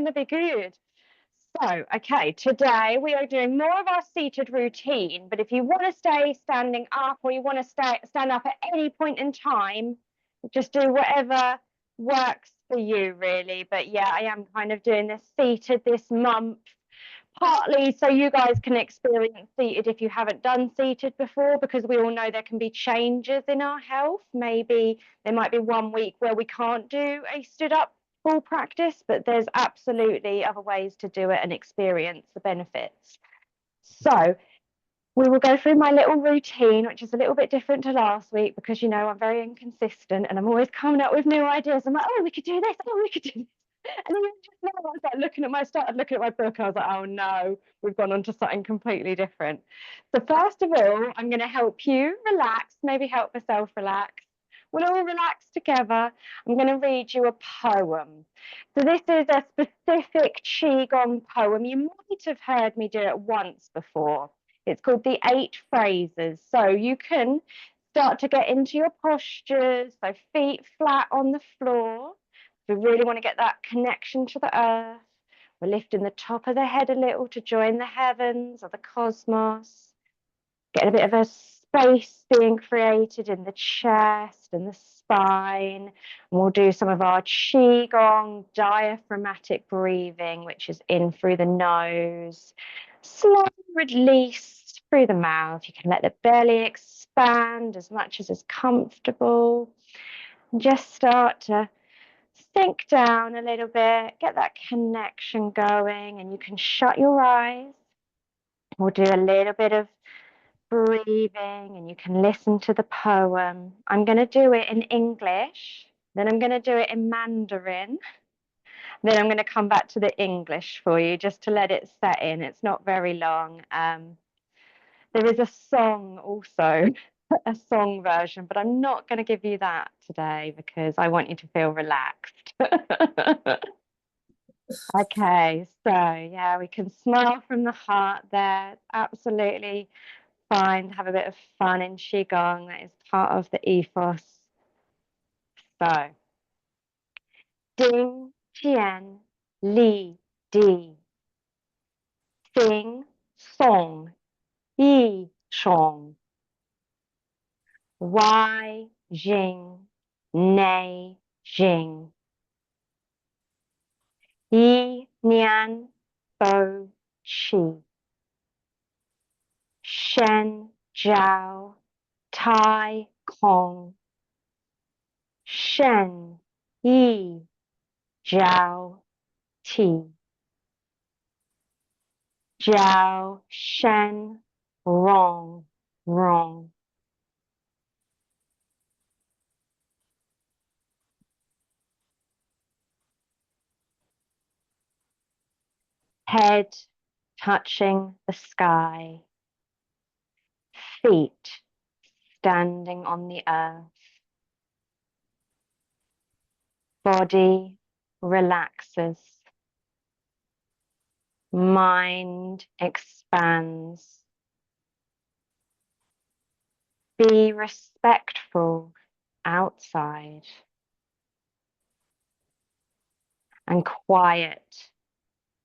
to be good. So, okay, today we are doing more of our seated routine, but if you want to stay standing up or you want to stand up at any point in time, just do whatever works for you, really. But yeah, I am kind of doing this seated this month, partly so you guys can experience seated if you haven't done seated before, because we all know there can be changes in our health. Maybe there might be one week where we can't do a stood up full practice, but there's absolutely other ways to do it and experience the benefits. So we will go through my little routine, which is a little bit different to last week because, you know, I'm very inconsistent and I'm always coming up with new ideas. I'm like, oh, we could do this. Oh, we could do this. And then just now I was like started looking at my book. I was like, oh no, we've gone on to something completely different. So first of all, I'm going to help you relax, maybe help myself relax. We'll all relax together. I'm going to read you a poem. So this is a specific Qigong poem. You might have heard me do it once before. It's called the 8 phrases. So you can start to get into your postures, so feet flat on the floor. We really want to get that connection to the earth. We're lifting the top of the head a little to join the heavens or the cosmos. Getting a bit of a space being created in the chest and the spine. And we'll do some of our Qigong diaphragmatic breathing, which is in through the nose, slowly release through the mouth. You can let the belly expand as much as is comfortable. And just start to sink down a little bit, get that connection going, and you can shut your eyes. We'll do a little bit of breathing and you can listen to the poem. I'm going to do it in English, then I'm going to do it in Mandarin, then I'm going to come back to the English for you just to let it set in. It's not very long. There is a song also, a song version, but I'm not going to give you that today because I want you to feel relaxed. Okay, so yeah, we can smile from the heart there. It's absolutely fine to have a bit of fun in Qigong. That is part of the ethos. So, Ding, Tian, Li, Di. Sing, Song, Yi, Chong. Wai, Jing, Nei, Jing. Yi, Nian, Bo, Qi. Shen, Jiao, Tai, Kong. Shen, Yi, Jiao, Ti. Jiao, Shen, Rong, Rong. Head touching the sky. Feet standing on the earth. Body relaxes. Mind expands. Be respectful outside and quiet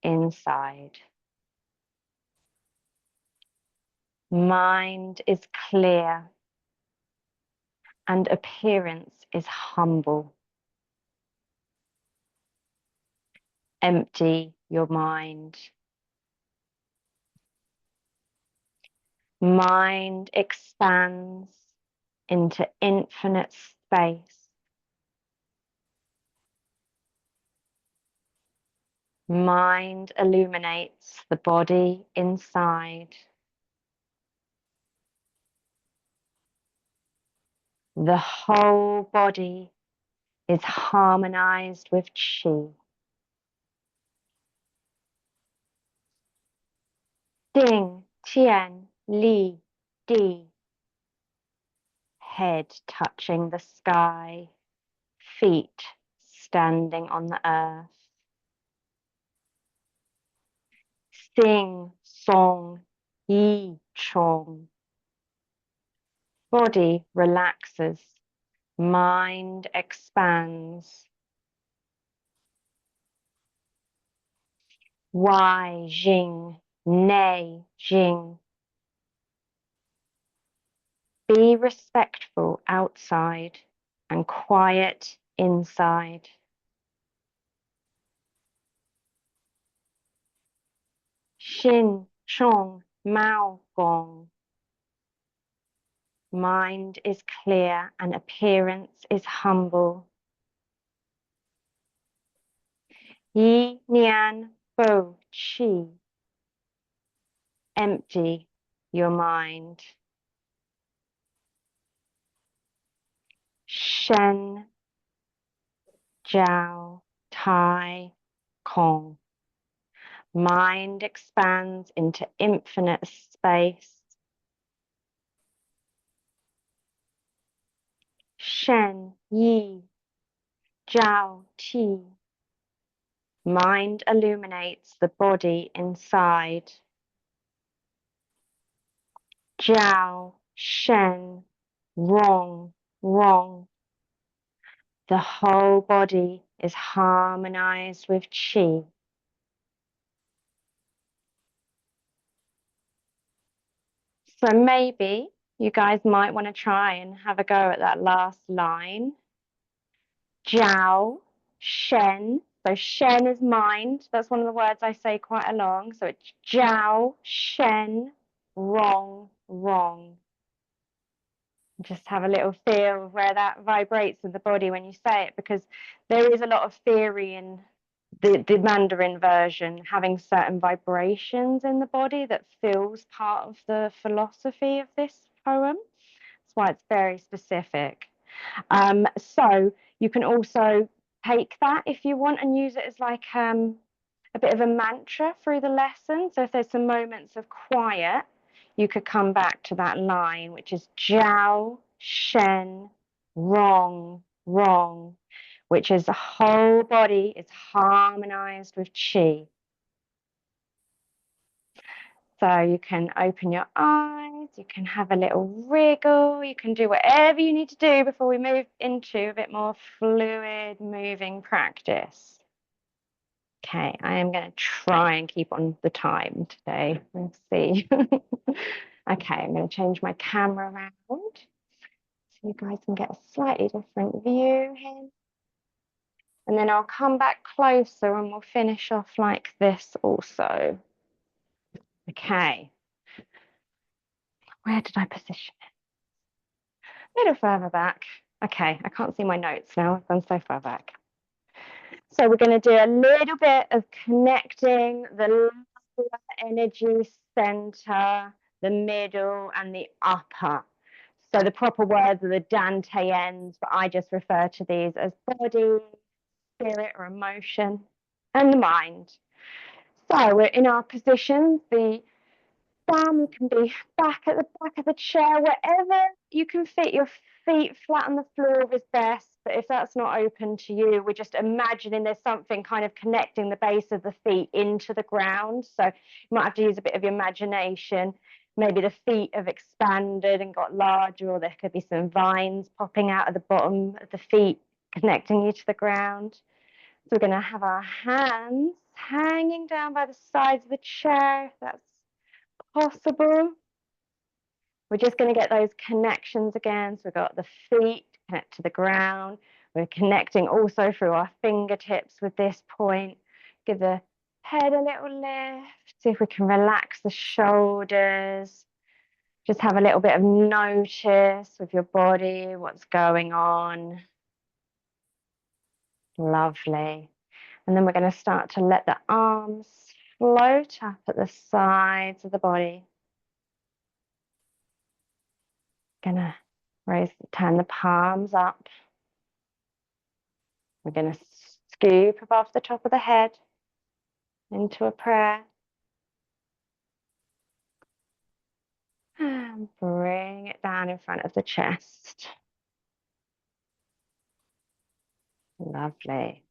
inside. Mind is clear and appearance is humble. Empty your mind. Mind expands into infinite space. Mind illuminates the body inside. The whole body is harmonized with Qi. Ding, Tian, Li, Di. Head touching the sky, feet standing on the earth. Sing, song, yi, chong. Body relaxes, mind expands. Wai Jing, Nei Jing. Be respectful outside and quiet inside. Xin Chong Mao Gong. Mind is clear and appearance is humble. Yi Nian Bo Qi. Empty your mind. Shen Jiao Tai Kong. Mind expands into infinite space. Shen Yi Jiao Ti. Mind illuminates the body inside. Jiao Shen Wrong Wrong. The whole body is harmonized with Qi. So maybe you guys might want to try and have a go at that last line. Jiao, Shen. So Shen is mind. That's one of the words I say quite along. So it's Jiao, Shen, Wrong, Wrong. Just have a little feel of where that vibrates in the body when you say it, because there is a lot of theory in the Mandarin version having certain vibrations in the body that feels part of the philosophy of this poem. That's why it's very specific. So you can also take that if you want and use it as like a bit of a mantra through the lesson. So if there's some moments of quiet, you could come back to that line, which is Jiao, Shen, Wrong, Wrong, which is the whole body is harmonized with Qi. So you can open your eyes, you can have a little wriggle, you can do whatever you need to do before we move into a bit more fluid moving practice. Okay, I am going to try and keep on the time today. Let's see. Okay, I'm going to change my camera around so you guys can get a slightly different view here. And then I'll come back closer and we'll finish off like this also. Okay. Where did I position it? A little further back. Okay, I can't see my notes now. I've gone so far back. So we're going to do a little bit of connecting the lower energy center, the middle, and the upper. So the proper words are the Dantians, but I just refer to these as body, spirit, or emotion, and the mind. So we're in our positions. The thumb can be back at the back of the chair, wherever you can fit your feet flat on the floor is best. But if that's not open to you, we're just imagining there's something kind of connecting the base of the feet into the ground. So you might have to use a bit of your imagination. Maybe the feet have expanded and got larger, or there could be some vines popping out of the bottom of the feet, connecting you to the ground. So we're going to have our hands hanging down by the sides of the chair, if that's possible. We're just going to get those connections again. So we've got the feet connect to the ground. We're connecting also through our fingertips with this point. Give the head a little lift. See if we can relax the shoulders. Just have a little bit of notice with your body, what's going on. Lovely. And then we're going to start to let the arms float up at the sides of the body. Gonna turn the palms up. We're gonna scoop above the top of the head into a prayer. And bring it down in front of the chest. Lovely.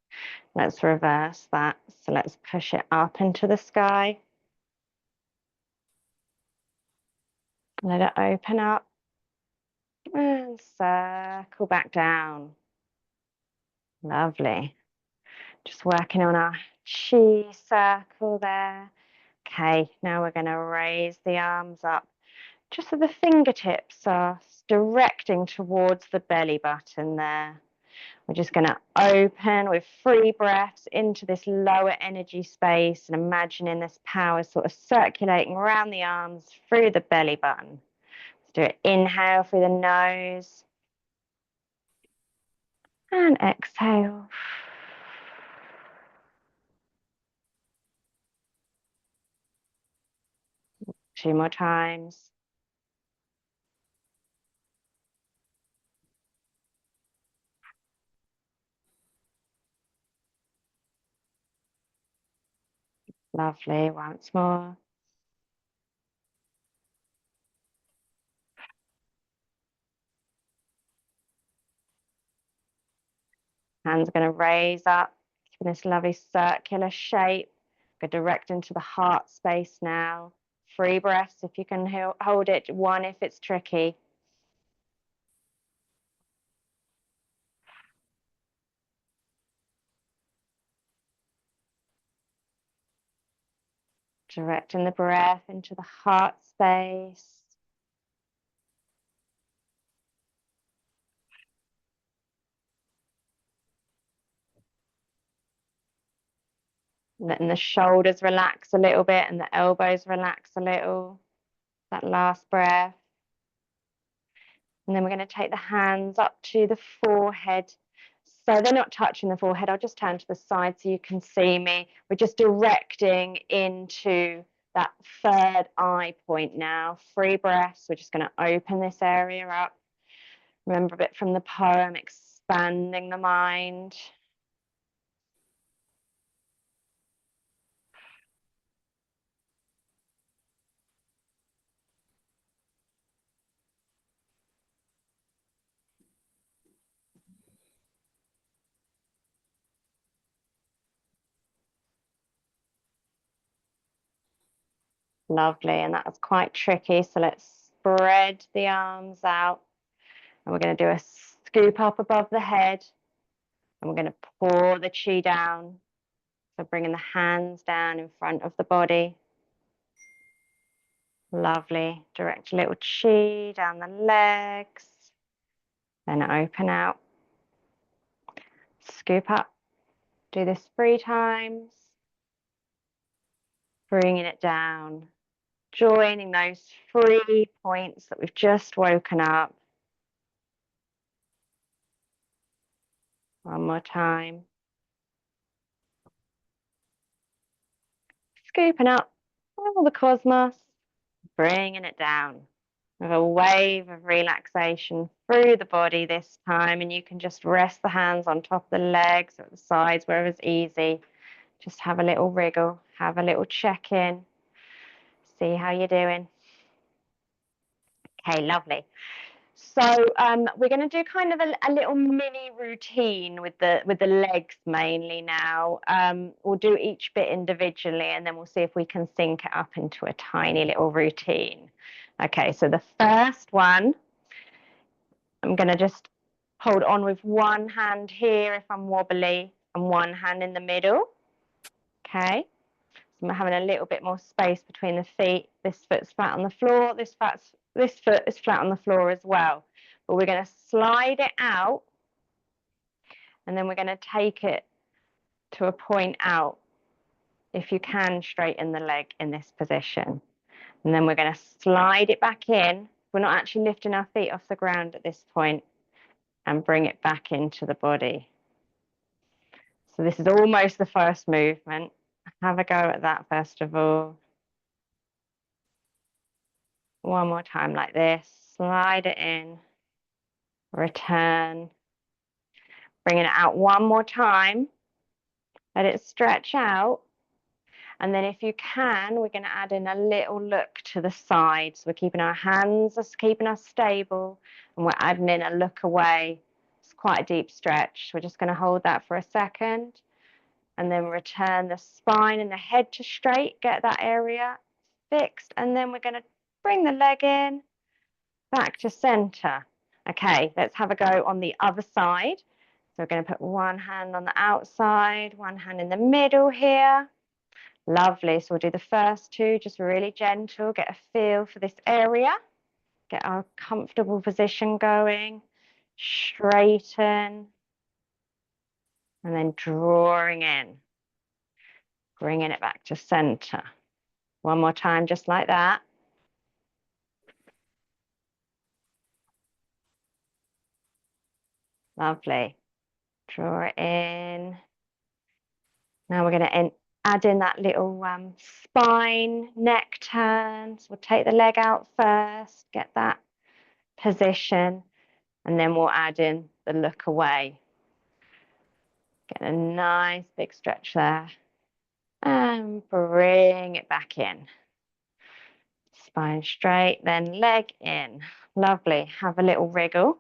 Let's reverse that. So let's push it up into the sky. Let it open up. And circle back down. Lovely. Just working on our chi circle there. Okay, now we're going to raise the arms up just so the fingertips are directing towards the belly button there. We're just going to open with 3 breaths into this lower energy space and imagining this power sort of circulating around the arms through the belly button. Let's do it. Inhale through the nose and exhale. Two more times. Lovely. Once more. Hands are going to raise up in this lovely circular shape. Go direct into the heart space now. 3 breaths if you can hold it. 1 if it's tricky. Directing the breath into the heart space. Letting the shoulders relax a little bit and the elbows relax a little. That last breath. And then we're going to take the hands up to the forehead. So they're not touching the forehead. I'll just turn to the side so you can see me. We're just directing into that 3rd eye point now. 3 breaths. We're just going to open this area up. Remember a bit from the poem, expanding the mind. Lovely, and that was quite tricky. So let's spread the arms out. And we're going to do a scoop up above the head. And we're going to pour the chi down. So bringing the hands down in front of the body. Lovely. Direct a little chi down the legs. Then open out. Scoop up. Do this 3 times. Bringing it down. Joining those 3 points that we've just woken up. One more time. Scooping up all the cosmos, bringing it down with a wave of relaxation through the body this time. And you can just rest the hands on top of the legs or at the sides, wherever's easy. Just have a little wriggle, have a little check-in, see how you're doing. Okay, lovely. So we're going to do kind of a little mini routine with the legs mainly now. We'll do each bit individually and then we'll see if we can sync it up into a tiny little routine. Okay, so the first one, I'm going to just hold on with one hand here if I'm wobbly and one hand in the middle. Okay, so I'm having a little bit more space between the feet. This foot's flat on the floor. This foot is flat on the floor as well. But we're going to slide it out and then we're going to take it to a point out. If you can, straighten the leg in this position. And then we're going to slide it back in. We're not actually lifting our feet off the ground at this point and bring it back into the body. So this is almost the first movement. Have a go at that first of all. One more time like this. Slide it in. Return. Bringing it out one more time. Let it stretch out. And then if you can, we're going to add in a little look to the side. So we're keeping our hands, keeping us stable, and we're adding in a look away. It's quite a deep stretch. We're just going to hold that for a second. And then return the spine and the head to straight. Get that area fixed. And then we're going to bring the leg in, back to center. Okay, let's have a go on the other side. we're going to put one hand on the outside, one hand in the middle here. Lovely. So we'll do the first two, just really gentle, get a feel for this area, get our comfortable position going, straighten, and then drawing in, bringing it back to center. One more time, just like that. Lovely. Draw it in. Now we're going to add in that little spine, neck turns. We'll take the leg out first, get that position, and then we'll add in the look away. Get a nice big stretch there. And bring it back in. Spine straight, then leg in. Lovely. Have a little wriggle.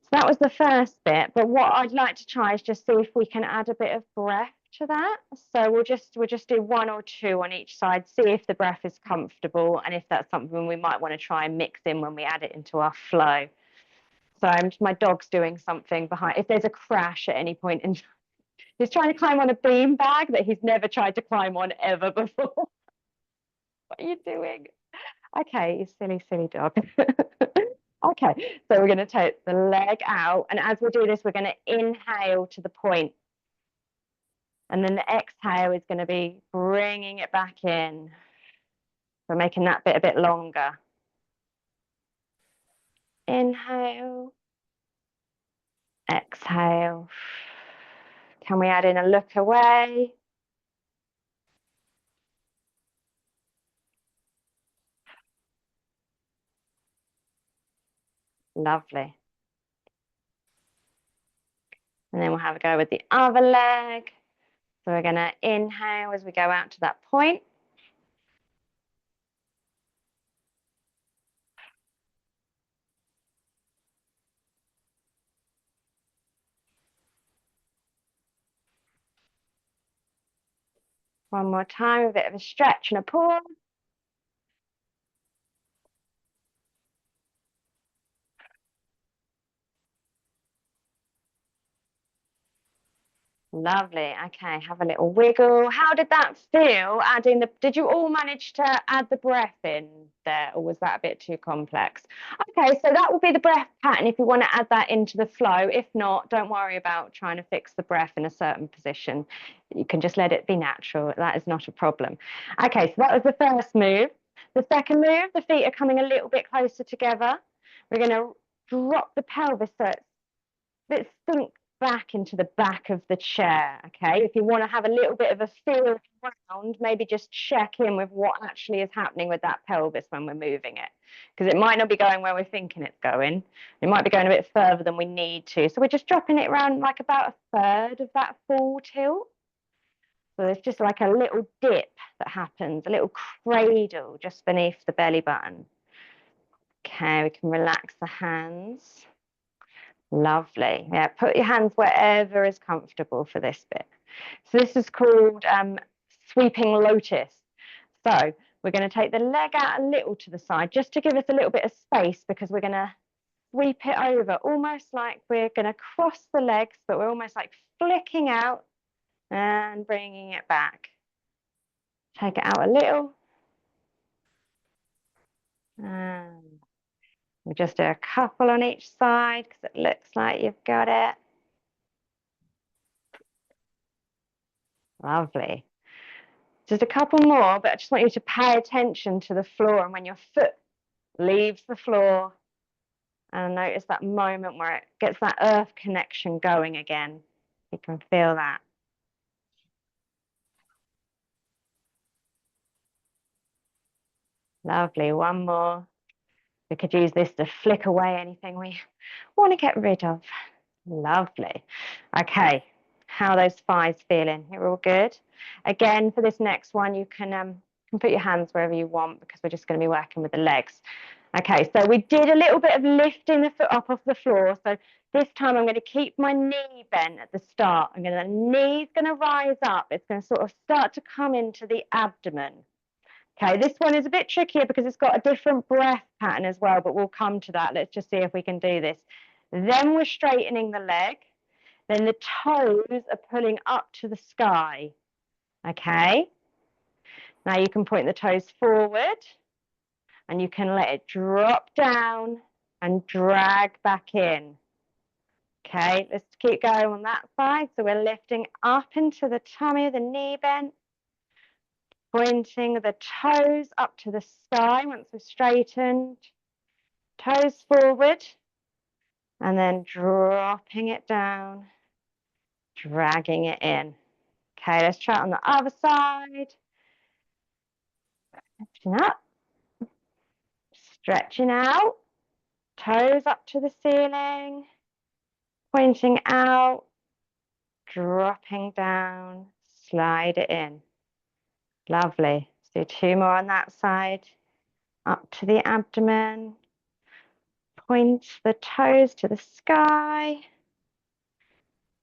So that was the first bit, but what I'd like to try is just see if we can add a bit of breath to that. So we'll just do one or two on each side, see if the breath is comfortable and if that's something we might want to try and mix in when we add it into our flow. So my dog's doing something behind. If there's a crash at any point in time, he's trying to climb on a bean bag that he's never tried to climb on ever before. What are you doing? Okay, you silly dog. Okay, so we're going to take the leg out, and as we do this, we're going to inhale to the point. And then the exhale is going to be bringing it back in. So making that bit a bit longer. Inhale. Exhale. Can we add in a look away? Lovely. And then we'll have a go with the other leg. So we're going to inhale as we go out to that point. One more time, a bit of a stretch and a pause. Lovely. Okay, have a little wiggle. How did that feel? Did you all manage to add the breath in there, or was that a bit too complex? Okay, so that will be the breath pattern if you want to add that into the flow. If not, don't worry about trying to fix the breath in a certain position. You can just let it be natural. That is not a problem. Okay, so that was the first move. The second move, the feet are coming a little bit closer together. We're going to drop the pelvis so it's sunk back into the back of the chair. Okay, if you want to have a little bit of a feel around, maybe just check in with what actually is happening with that pelvis when we're moving it, because it might not be going where we're thinking it's going. It might be going a bit further than we need to, so we're just dropping it around like about a third of that full tilt. So there's just like a little dip that happens, a little cradle just beneath the belly button. Okay, we can relax the hands. Lovely. Yeah, put your hands wherever is comfortable for this bit. So this is called sweeping lotus. So we're going to take the leg out a little to the side just to give us a little bit of space, because we're going to sweep it over, almost like we're going to cross the legs, but we're almost like flicking out and bringing it back. Take it out a little. And we'll just do a couple on each side because it looks like you've got it. Lovely. Just a couple more, but I just want you to pay attention to the floor, and when your foot leaves the floor, and notice that moment where it gets that earth connection going again. You can feel that. Lovely. One more. We could use this to flick away anything we want to get rid of. Lovely. Okay, how are those thighs feeling? You're all good? Again, for this next one, you can put your hands wherever you want, because we're just going to be working with the legs. Okay, so we did a little bit of lifting the foot up off the floor. So this time I'm going to keep my knee bent at the start. The knee's going to rise up. It's going to sort of start to come into the abdomen. Okay, this one is a bit trickier because it's got a different breath pattern as well, but we'll come to that. Let's just see if we can do this. Then we're straightening the leg. Then the toes are pulling up to the sky. Okay. Now you can point the toes forward and you can let it drop down and drag back in. Okay, let's keep going on that side. So we're lifting up into the tummy, the knee bent, pointing the toes up to the sky once we're straightened, toes forward, and then dropping it down, dragging it in. Okay, let's try it on the other side. Lifting up, stretching out, toes up to the ceiling, pointing out, dropping down, slide it in. Lovely. Let's do 2 more on that side. Up to the abdomen. Point the toes to the sky.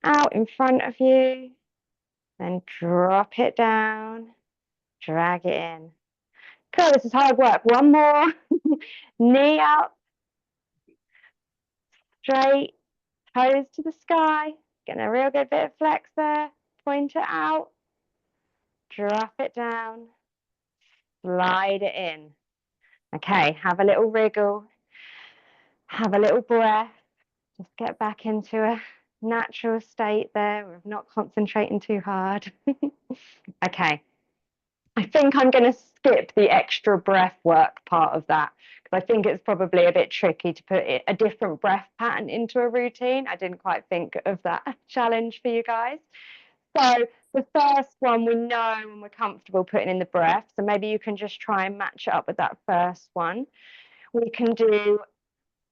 Out in front of you. Then drop it down. Drag it in. Cool, this is hard work. 1 more. Knee up. Straight. Toes to the sky. Getting a real good bit of flex there. Point it out. Drop it down. Slide it in. Okay, have a little wriggle. Have a little breath. Just get back into a natural state there of not concentrating too hard. Okay, I think I'm going to skip the extra breath work part of that because I think it's probably a bit tricky to put a different breath pattern into a routine. I didn't quite think of that challenge for you guys. So the first one we know and we're comfortable putting in the breath. So maybe you can just try and match it up with that first one. We can do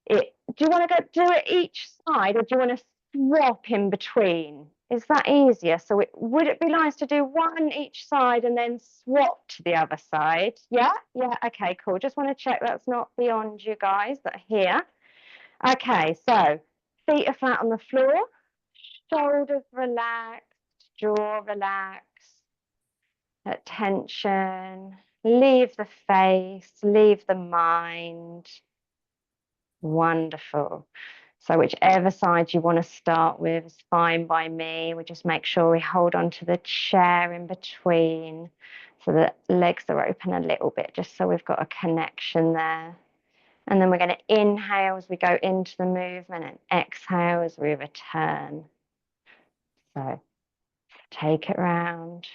it. Do you want to do it each side or do you want to swap in between? Is that easier? So would it be nice to do one each side and then swap to the other side? Yeah? Yeah, okay, cool. Just want to check that's not beyond you guys that are here. Okay, so feet are flat on the floor, shoulders relaxed, jaw relaxed, attention, leave the face, leave the mind. Wonderful. So whichever side you want to start with is fine by me. We just make sure we hold on to the chair in between so the legs are open a little bit, just so we've got a connection there. And then we're going to inhale as we go into the movement and exhale as we return. So take it round,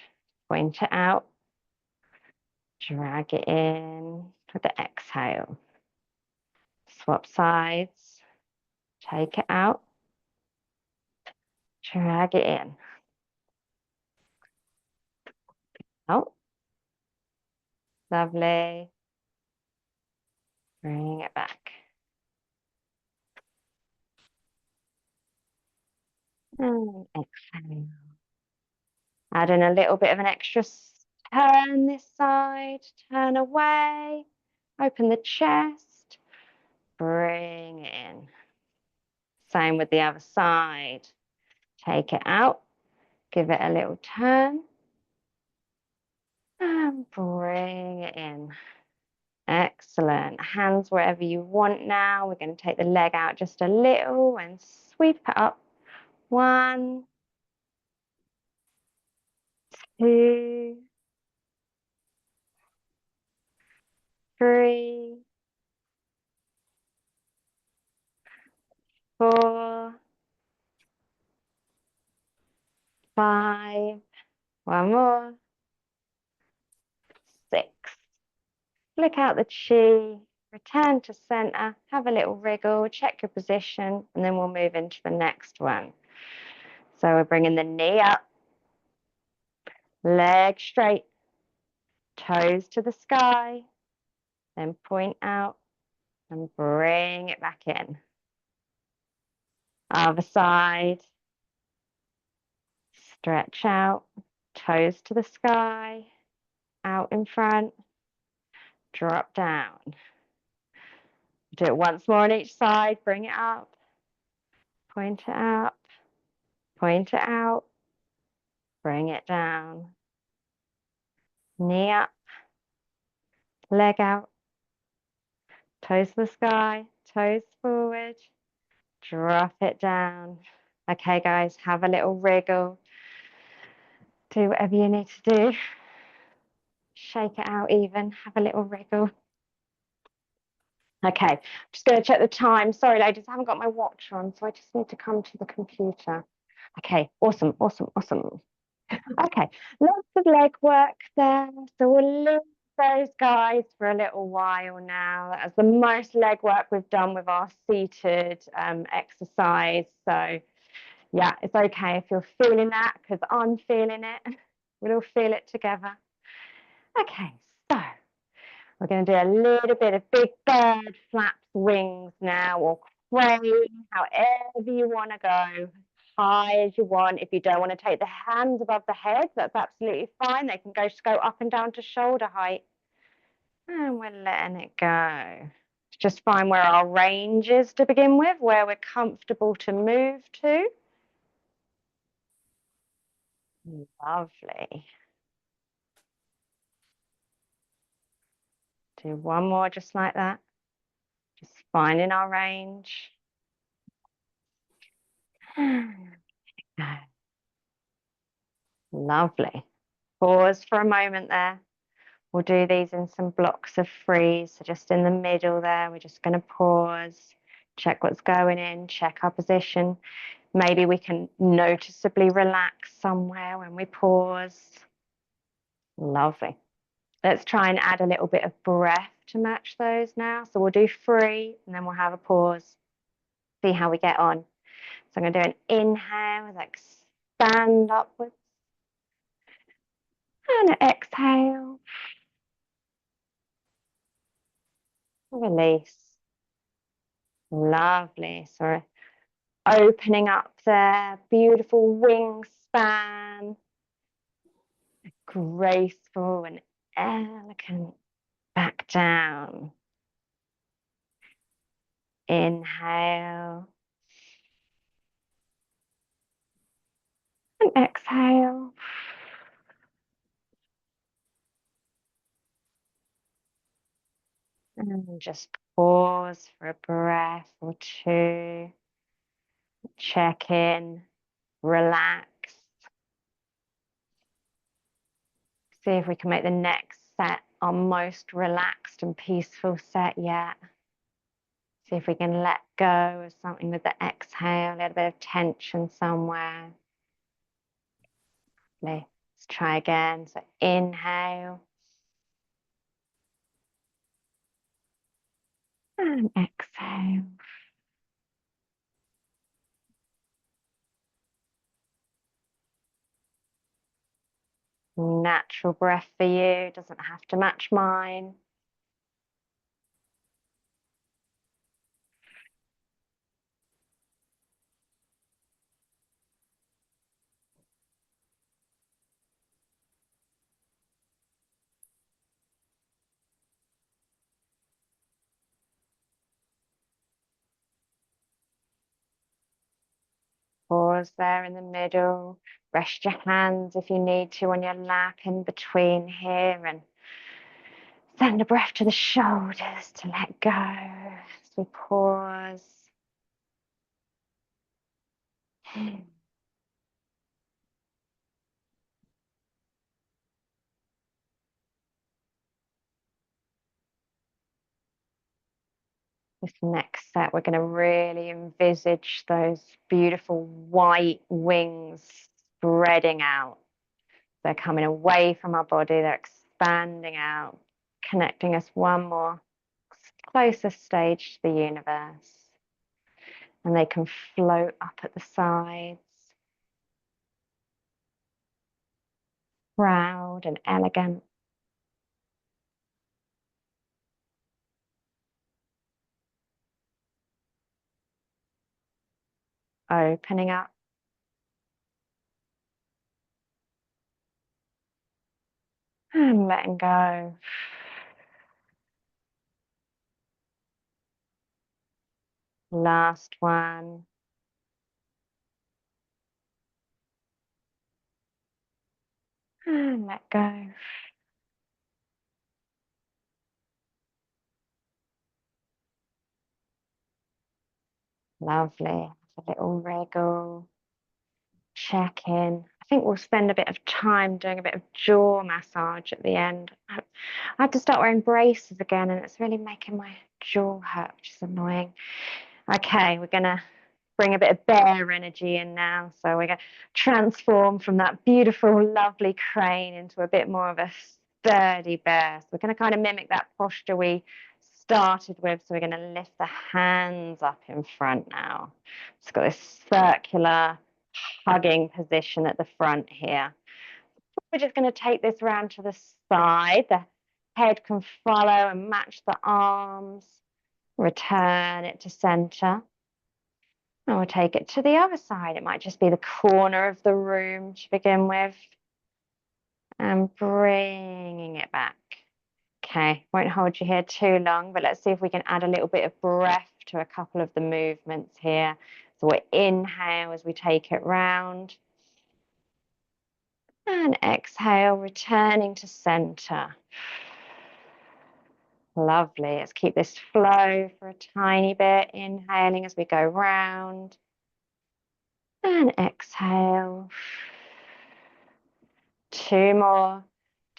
point it out, drag it in with the exhale. Swap sides, take it out, drag it in. Oh, lovely. Bring it back. And exhale. Add in a little bit of an extra turn this side, turn away, open the chest, bring it in. Same with the other side. Take it out, give it a little turn, and bring it in. Excellent. Hands wherever you want now. We're going to take the leg out just a little and sweep it up. 1, 2, 3, 4, 5. 1 more. 6. Flick out the chi. Return to center. Have a little wriggle. Check your position. And then we'll move into the next one. So we're bringing the knee up. Leg straight. Toes to the sky. Then point out. And bring it back in. Other side. Stretch out. Toes to the sky. Out in front. Drop down. Do it once more on each side. Bring it up. Point it up. Point it out. Bring it down. Knee up. Leg out. Toes to the sky. Toes forward. Drop it down. Okay, guys, have a little wriggle. Do whatever you need to do. Shake it out even, have a little wriggle. Okay, I'm just going to check the time. Sorry, ladies, I haven't got my watch on, so I just need to come to the computer. Okay, awesome, awesome, awesome. Okay, lots of leg work there. So we'll leave those guys for a little while now. That's the most leg work we've done with our seated exercise. So yeah, it's okay if you're feeling that because I'm feeling it. We'll all feel it together. Okay, so we're going to do a little bit of big bird flaps wings now, or crane, however you want to go, high as you want. If you don't want to take the hands above the head, that's absolutely fine. They can just go up and down to shoulder height. And we're letting it go. Just find where our range is to begin with, where we're comfortable to move to. Lovely. Do one more just like that. Just finding our range. Lovely. Pause for a moment there. We'll do these in some blocks of freeze. So just in the middle there, we're just going to pause, check what's going in, check our position. Maybe we can noticeably relax somewhere when we pause. Lovely. Let's try and add a little bit of breath to match those now. So we'll do 3 and then we'll have a pause. See how we get on. So I'm going to do an inhale, expand upwards. And an exhale. Release. Lovely. So opening up there, beautiful wingspan, graceful and elegant back down. Inhale and exhale. And just pause for a breath or two. Check in, relax. See if we can make the next set our most relaxed and peaceful set yet. See if we can let go of something with the exhale, a little bit of tension somewhere. Let's try again. So inhale and exhale. Natural breath for you, doesn't have to match mine. Pause there in the middle. Rest your hands if you need to on your lap in between here and send a breath to the shoulders to let go as we pause. This next set, we're going to really envisage those beautiful white wings spreading out. They're coming away from our body, they're expanding out, connecting us one more closer stage to the universe. And they can float up at the sides, proud and elegant. Opening up. And letting go. Last one. And let go. Lovely. A little wriggle. check in. I think we'll spend a bit of time doing a bit of jaw massage at the end. I had to start wearing braces again, and it's really making my jaw hurt, which is annoying. Okay, we're going to bring a bit of bear energy in now. So we're going to transform from that beautiful, lovely crane into a bit more of a sturdy bear. So we're going to kind of mimic that posture we started with. So we're going to lift the hands up in front now. It's got this circular hugging position at the front here. We're just going to take this round to the side. The head can follow and match the arms. Return it to center. And we'll take it to the other side. It might just be the corner of the room to begin with. And bringing it back. Okay, won't hold you here too long, but let's see if we can add a little bit of breath to a couple of the movements here. So we'll inhale as we take it round. And exhale, returning to center. Lovely. Let's keep this flow for a tiny bit. Inhaling as we go round. And exhale. 2 more.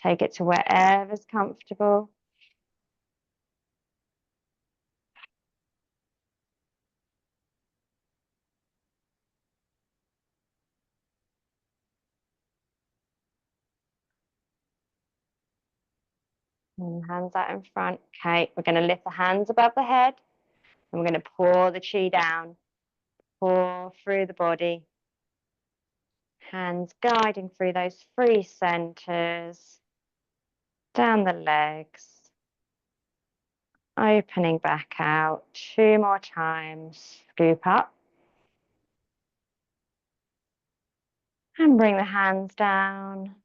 Take it to wherever's comfortable. And hands out in front. Okay, we're going to lift the hands above the head. And we're going to pour the chi down. Pour through the body. Hands guiding through those 3 centers. Down the legs. Opening back out. 2 more times. Scoop up. And bring the hands down.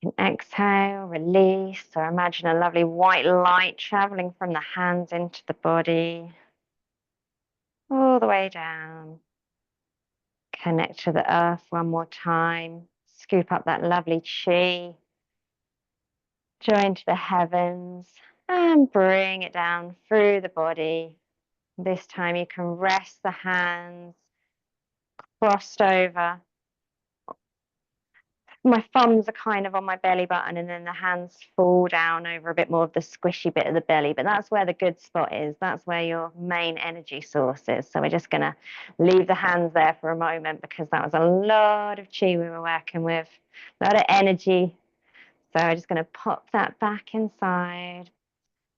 And exhale, release, or imagine a lovely white light traveling from the hands into the body. All the way down. Connect to the earth one more time. Scoop up that lovely chi. Join to the heavens. And bring it down through the body. This time you can rest the hands crossed over. My thumbs are kind of on my belly button, and then the hands fall down over a bit more of the squishy bit of the belly. But that's where the good spot is. That's where your main energy source is. So we're just going to leave the hands there for a moment because that was a lot of chi we were working with, a lot of energy. So we're just going to pop that back inside.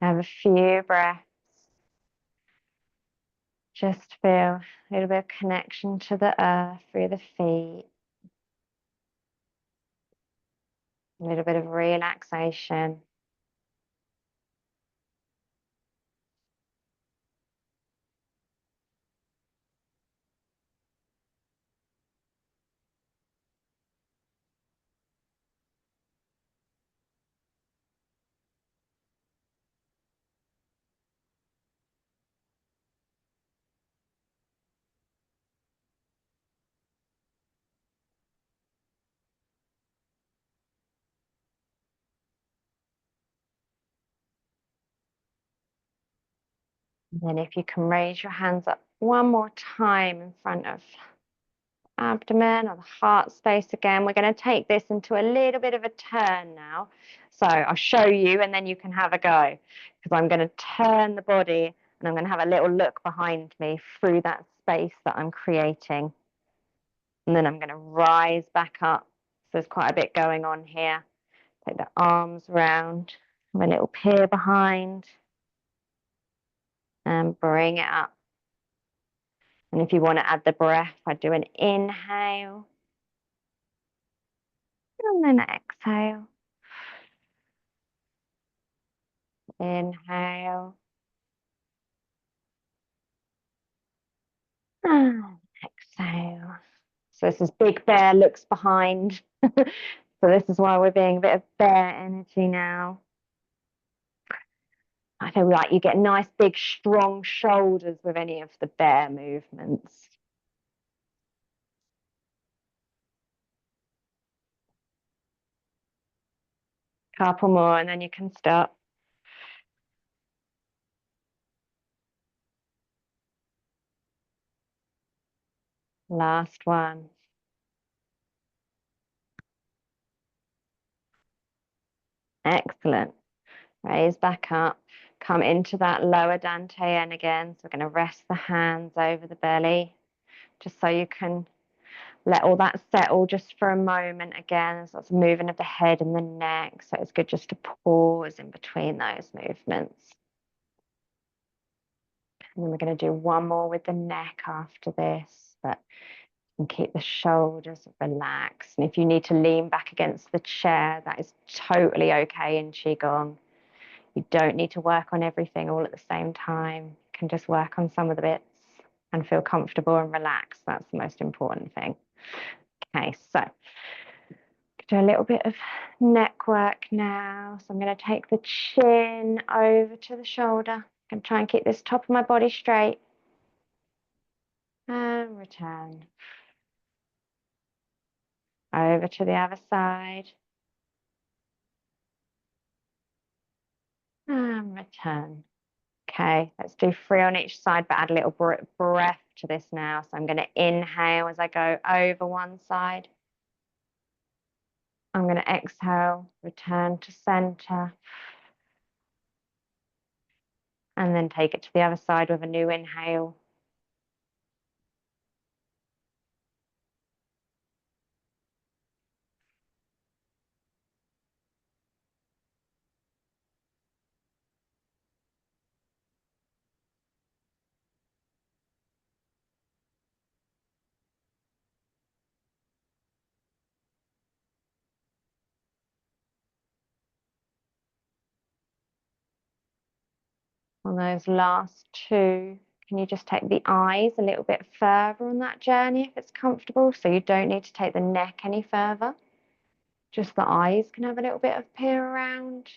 Have a few breaths. Just feel a little bit of connection to the earth through the feet. A little bit of relaxation. And then if you can raise your hands up one more time in front of abdomen or the heart space again. We're going to take this into a little bit of a turn now. So I'll show you and then you can have a go, because I'm going to turn the body and I'm going to have a little look behind me through that space that I'm creating. And then I'm going to rise back up. So there's quite a bit going on here. Take the arms round, have a little peer behind, and bring it up. And if you want to add the breath, I'd do an inhale and then exhale. Inhale and exhale. So this is big bear looks behind. So this is why we're being a bit of bear energy now. I feel like you get nice big strong shoulders with any of the bear movements. Couple more and then you can stop. Last one. Excellent. Raise back up. Come into that lower dantian again. So we're going to rest the hands over the belly, just so you can let all that settle just for a moment again. There's lots of moving of the head and the neck. So it's good just to pause in between those movements. And then we're going to do one more with the neck after this, but and keep the shoulders relaxed. And if you need to lean back against the chair, that is totally okay in Qigong. You don't need to work on everything all at the same time. You can just work on some of the bits and feel comfortable and relaxed. That's the most important thing. Okay, so do a little bit of neck work now. So I'm going to take the chin over to the shoulder. I'm going to try and keep this top of my body straight. And return. Over to the other side. And return. Okay, let's do 3 on each side, but add a little breath to this now. So I'm going to inhale as I go over one side. I'm going to exhale, return to center. And then take it to the other side with a new inhale. On those last 2, can you just take the eyes a little bit further on that journey if it's comfortable? So you don't need to take the neck any further. Just the eyes can have a little bit of peer around.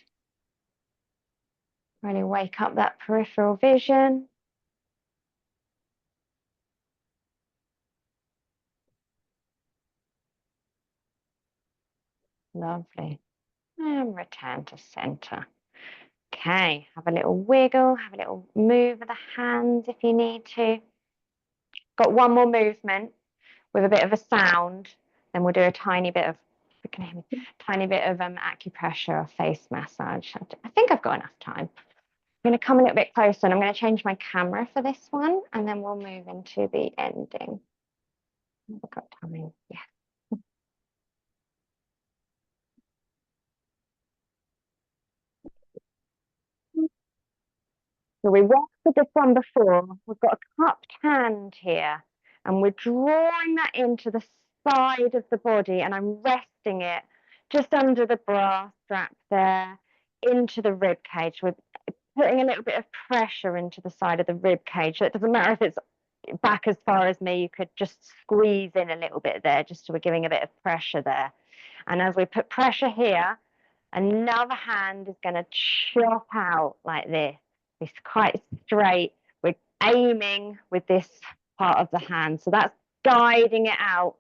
Really wake up that peripheral vision. Lovely. And return to center. Okay, have a little wiggle, have a little move of the hands if you need to. Got one more movement with a bit of a sound, then we'll do a tiny bit of, tiny bit of acupressure or face massage. I think I've got enough time. I'm going to come a little bit closer and I'm going to change my camera for this one, and then we'll move into the ending. I've got time, yeah. So we worked with this one before. We've got a cupped hand here, and we're drawing that into the side of the body, and I'm resting it just under the bra strap there, into the rib cage. We're putting a little bit of pressure into the side of the rib cage. So it doesn't matter if it's back as far as me, you could just squeeze in a little bit there, just so we're giving a bit of pressure there. And as we put pressure here, another hand is going to chop out like this. It's quite straight. We're aiming with this part of the hand. So that's guiding it out.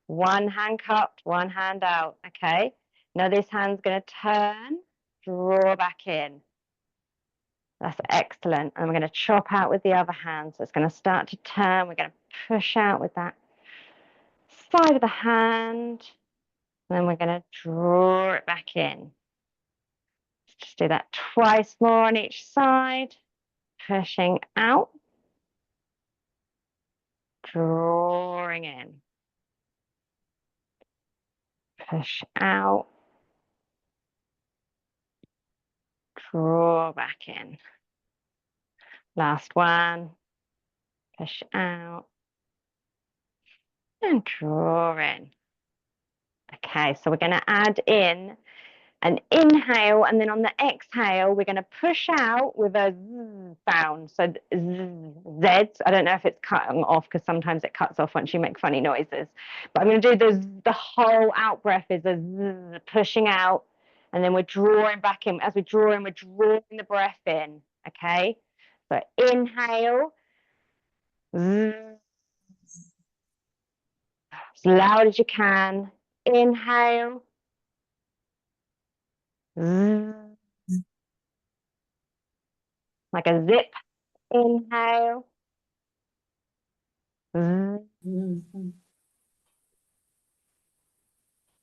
One hand cupped, one hand out. Okay. Now this hand's going to turn, draw back in. That's excellent. And we're going to chop out with the other hand. So it's going to start to turn. We're going to push out with that side of the hand. And then we're going to draw it back in. Just do that twice more on each side. Pushing out. Drawing in. Push out. Draw back in. Last one. Push out. And draw in. Okay, so we're going to add in an inhale, and then on the exhale, we're going to push out with a zzz sound. So Z, I don't know if it's cutting off because sometimes it cuts off once you make funny noises. But I'm going to do the whole out breath is a zzz, pushing out, and then we're drawing back in. As we draw in, we're drawing the breath in. Okay, so inhale, zzz, as loud as you can. Inhale, zzz, like a zip. Inhale.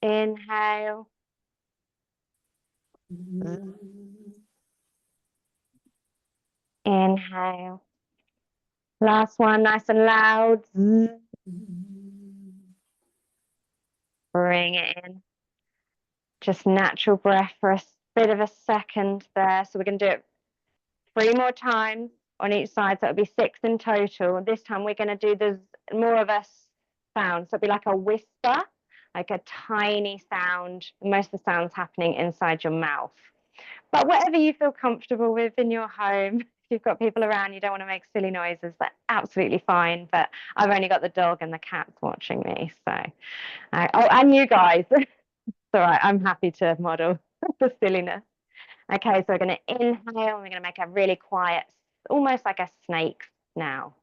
Inhale. Inhale. Last one, nice and loud. Bring it in. Just natural breath for a bit of a second there. So we're going to do it 3 more times on each side. So it'll be 6 in total. This time we're going to do this more of a sound. So it'll be like a whisper, like a tiny sound. Most of the sounds happening inside your mouth. But whatever you feel comfortable with in your home, if you've got people around, you don't want to make silly noises, that's absolutely fine. But I've only got the dog and the cats watching me. So, oh, and you guys. It's all right. I'm happy to model the silliness. Okay, so we're going to inhale and we're going to make a really quiet, almost like a snake now.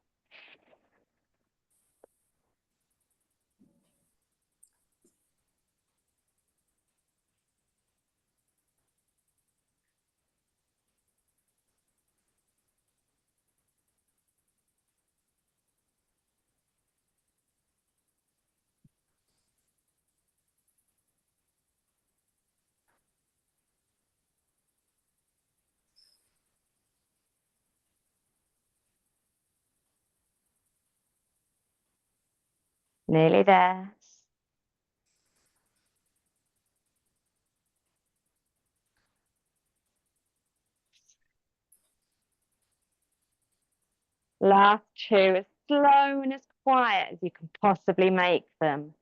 Nearly there. Last 2, as slow and as quiet as you can possibly make them.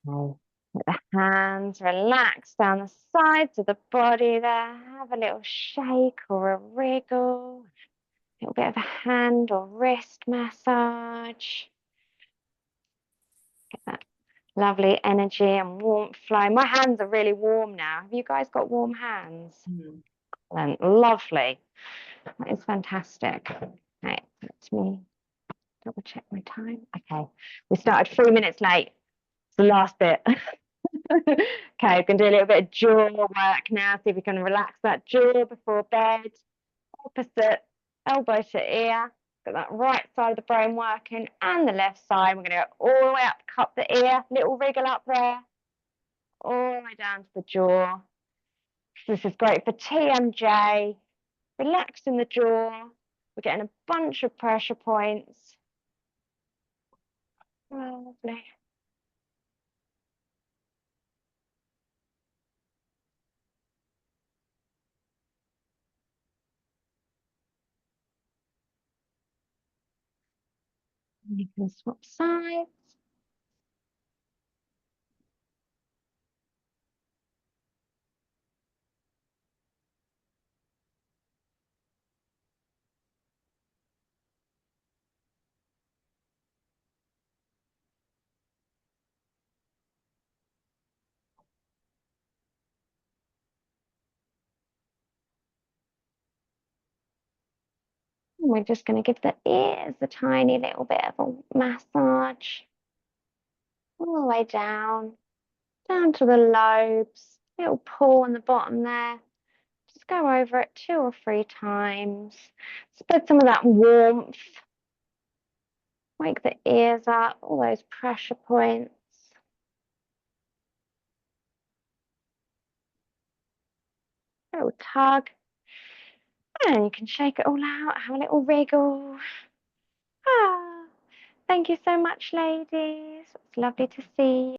Okay. Let the hands relax down the sides of the body there. Have a little shake or a wriggle. A little bit of a hand or wrist massage. Get that lovely energy and warmth flowing. My hands are really warm now. Have you guys got warm hands? And lovely. That is fantastic. Right, let me double check my time. Okay, we started 3 minutes late. It's the last bit. Okay, we can do a little bit of jaw work now. See if we can relax that jaw before bed. Opposite elbow to ear. Got that right side of the brain working and the left side. We're going to go all the way up, cup the ear, little wriggle up there, all the way down to the jaw. This is great for TMJ, relaxing the jaw. We're getting a bunch of pressure points. Lovely. You can swap sides. And we're just going to give the ears a tiny little bit of a massage. All the way down to the lobes. Little pull on the bottom there. Just go over it 2 or 3 times. Spread some of that warmth. Wake the ears up, all those pressure points. Little tug. And you can shake it all out, have a little wriggle. Ah, thank you so much, ladies. It's lovely to see you.